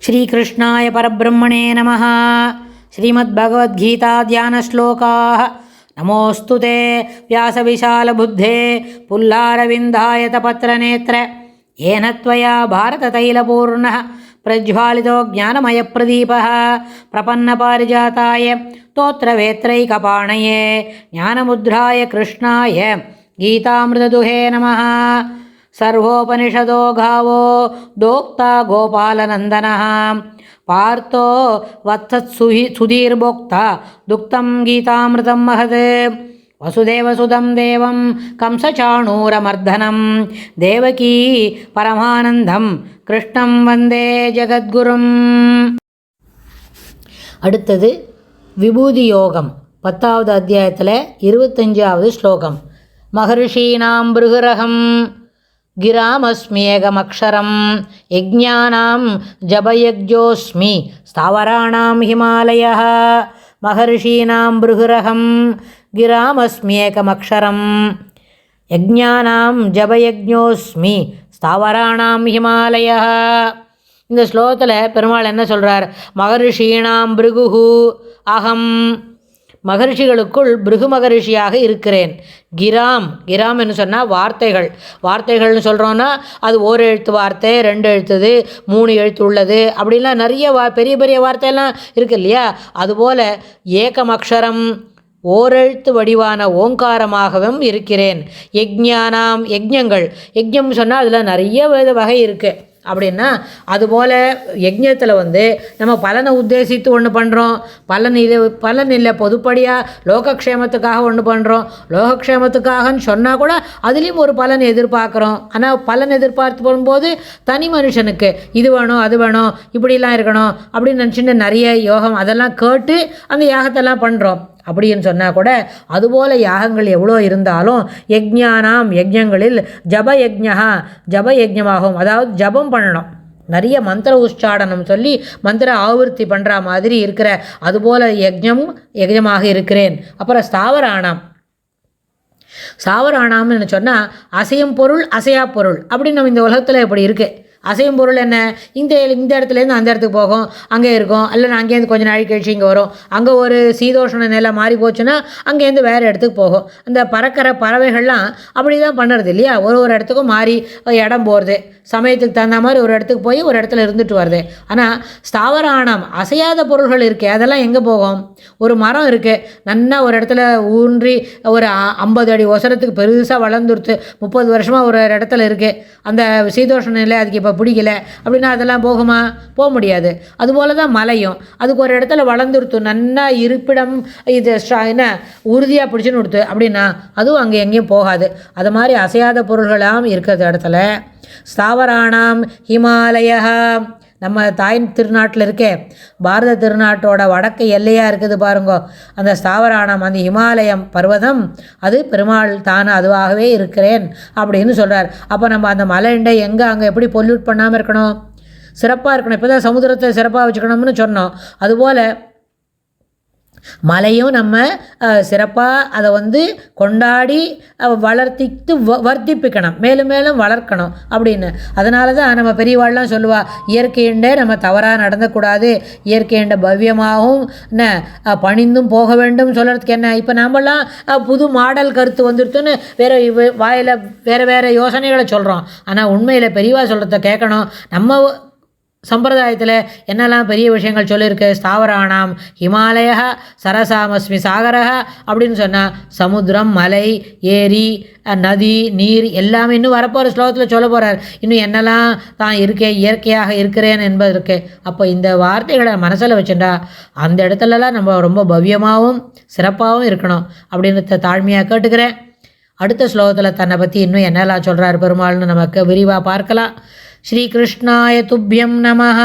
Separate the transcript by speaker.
Speaker 1: श्रीकृष्णाय परब्रह्मणे नमः। श्रीमद्भगवद्गीता ध्यानश्लोकाः। नमोऽस्तु ते व्यासविशालबुद्धे पुल्लारविन्दायतपत्रनेत्र येन त्वया भारततैलपूर्णः प्रज्वालितो ज्ञानमयप्रदीपः प्रपन्नपारिजाताय स्तोत्रवेत्रैकपाणये ज्ञानमुद्राय कृष्णाय गीतामृतदुहे नमः। सर्वोपनिषदो गावो दोक्ता गोपालनन्दनः पार्थो वत्सत्सुधीर्भोक्ता दुक्तं गीतामृतं महत्। वसुदेवसुतं देवं कंसचाणूरमर्दनं देवकी परमानन्दं कृष्णं वन्दे जगद्गुरुम्। அடுத்தது விபூதி யோகம் 10வது அத்தியாயத்தில் 25வது ஸ்லோகம். மகர்ஷீணாம் பிருகுரகம் गिरामस्म्येकमक्षरं यज्ञानां जपयज्ञोऽस्मि स्थावराणां हिमालयः। महर्षीणां बृहुरहं गिरामस्म्येकमक्षरं यज्ञानां जपयज्ञोऽस्मि स्थावराणां हिमालयः. இந்த ஸ்லோகத்தில் பெருமாள் என்ன சொல்கிறார்? மகர்ஷீணாம் பிருகுஹு அகம், மகர்ஷிகளுக்குள் பிருகு மகர்ஷியாக இருக்கிறேன். கிராம் என்று சொன்னால் வார்த்தைகள்னு சொல்கிறோன்னா அது ஓர் எழுத்து வார்த்தை, 2 எழுத்துது, 3 எழுத்து உள்ளது, அப்படின்லாம் நிறைய பெரிய பெரிய வார்த்தையெல்லாம் இருக்குது இல்லையா? அதுபோல் ஏகமக்ஷரம் ஓரெழுத்து வடிவான ஓங்காரமாகவும் இருக்கிறேன். யஜ்ஞானாம் யஜ்ஞம் சொன்னால் அதில் நிறைய வகை இருக்குது. அப்படின்னா அதுபோல் யஜ்ஞத்தில் நம்ம பலனை உத்தேசித்து ஒன்று பண்ணுறோம், பலன் இல்லை பொதுப்படியாக லோகக்ஷேமத்துக்காக ஒன்று பண்ணுறோம். லோகக்ஷேமத்துக்காகன்னு சொன்னால் கூட அதுலேயும் ஒரு பலன் எதிர்பார்க்குறோம். ஆனால் பலன் எதிர்பார்த்து போகும்போது தனி மனுஷனுக்கு இது வேணும் அது வேணும் இப்படிலாம் இருக்கணும் அப்படின்னு நினச்சிட்டு நிறைய யோகம் அதெல்லாம் கேட்டு அந்த யாகத்தெல்லாம் பண்ணுறோம். அப்படின்னு சொன்னால் கூட அதுபோல் யாகங்கள் எவ்வளோ இருந்தாலும் யஜ்ஞானாம் யஜ்ஞங்களில் ஜபயஜ்ஞமாகும். அதாவது ஜபம் பண்ணணும், நிறைய மந்திர உச்சாடனம் சொல்லி மந்திர ஆவர்த்தி பண்ணுற மாதிரி இருக்கிற அதுபோல் யஜ்ஞமாக இருக்கிறேன். அப்புறம் ஸ்தாவராணாம்னு சொன்னால் அசையும் பொருள் அசையா பொருள் அப்படின்னு நம்ம இந்த உலகத்தில் இப்படி இருக்குது. அசையும் பொருள் என்ன? இந்த இடத்துலேருந்து அந்த இடத்துக்கு போகும், அங்கே இருக்கும், இல்லைன்னா அங்கேருந்து கொஞ்சம் நாள் கழிச்சு இங்கே வரும். அங்கே ஒரு சீதோஷண நிலை மாறி போச்சுன்னா அங்கேருந்து வேறு இடத்துக்கு போகும். அந்த பறக்கிற பறவைகள்லாம் அப்படி தான் பண்ணுறது இல்லையா? ஒரு இடத்துக்கும் மாறி இடம் போகிறது, சமயத்துக்கு தகுந்த மாதிரி ஒரு இடத்துக்கு போய் ஒரு இடத்துல இருந்துட்டு வருது. ஆனால் ஸ்தாவராணம் அசையாத பொருள்கள் இருக்குது, அதெல்லாம் எங்கே போகும்? ஒரு மரம் இருக்குது, நல்லா ஒரு இடத்துல ஊன்றி ஒரு 50 அடி ஒசரத்துக்கு பெருசாக வளர்ந்துருத்து 30 வருஷமாக ஒரு இடத்துல இருக்குது. அந்த சீதோஷண நிலை அதுக்கு இப்போ பிடிக்கல அப்படின்னா அதெல்லாம் போகுமா? போக முடியாது. அதுபோல தான் மலையும் அதுக்கு ஒரு இடத்துல வளர்ந்துருத்து நல்லா இருப்பிடம் இது என்ன உறுதியாக பிடிச்சுன்னு கொடுத்து அப்படின்னா அதுவும் அங்கே எங்கேயும் போகாது. அது மாதிரி அசையாத பொருள்களாம் இருக்கிற இடத்துல ஸ்தாவராணாம் ஹிமாலய, நம்ம தாய் திருநாட்டில் இருக்கே பாரத திருநாட்டோட வடக்கு எல்லையாக இருக்குது பாருங்கோ, அந்த ஸ்தாவராணம் அந்த ஹிமாலயம் பர்வதம் அது பெருமாள் தானே அதுவாகவே இருக்கிறேன் அப்படின்னு சொல்கிறார். அப்போ நம்ம அந்த மலைண்டை எங்கே அங்கே எப்படி பொல்யூட் பண்ணாமல் இருக்கணும், சிறப்பாக இருக்கணும். இப்போ தான் சமுத்திரத்தை சிறப்பாக வச்சுக்கணும்னு சொன்னோம். அதுபோல் மலையும் நம்ம சிறப்பாக அதை கொண்டாடி வளர்த்திட்டு வர்த்திப்பிக்கணும், மேலும் மேலும் வளர்க்கணும் அப்படின்னு. அதனால தான் நம்ம பெரியவாள்லாம் சொல்லுவா, இயற்கையிண்டே நம்ம தவறாக நடந்தக்கூடாது, இயற்கையிண்ட பவ்யமாகவும் என்ன பணிந்தும் போக வேண்டும் சொல்கிறதுக்கு என்ன. இப்போ நாமெல்லாம் புது மாடல் கருத்து வந்துடுத்துன்னு வேறு வாயில் வேறு யோசனைகளை சொல்கிறோம். ஆனால் உண்மையில் பெரியவா சொல்கிறத கேட்கணும். நம்ம சம்பிரதாயத்தில் என்னெல்லாம் பெரிய விஷயங்கள் சொல்லியிருக்கு. ஸ்தாவராணாம் ஹிமாலய சரசாமஸ்மி சாகரா அப்படின்னு சொன்னால் சமுத்திரம், மலை, ஏரி, நதி, நீர் எல்லாமே இன்னும் வரப்போகிற ஸ்லோகத்தில் சொல்ல போகிறார். இன்னும் என்னெல்லாம் தான் இருக்கேன் இயற்கையாக இருக்கிறேன் என்பதற்கு. அப்போ இந்த வார்த்தைகளை மனசில் வச்சுட்டா அந்த இடத்துலலாம் நம்ம ரொம்ப பவ்யமாகவும் சிறப்பாகவும் இருக்கணும் அப்படின்னு தாழ்மையாக கேட்டுக்கிறேன். அடுத்த ஸ்லோகத்தில் தன்னை பற்றி இன்னும் என்னெல்லாம் சொல்கிறார் பெருமாள்னு நமக்கு விரிவாக பார்க்கலாம். श्रीकृष्णाय तुभ्यं नमः.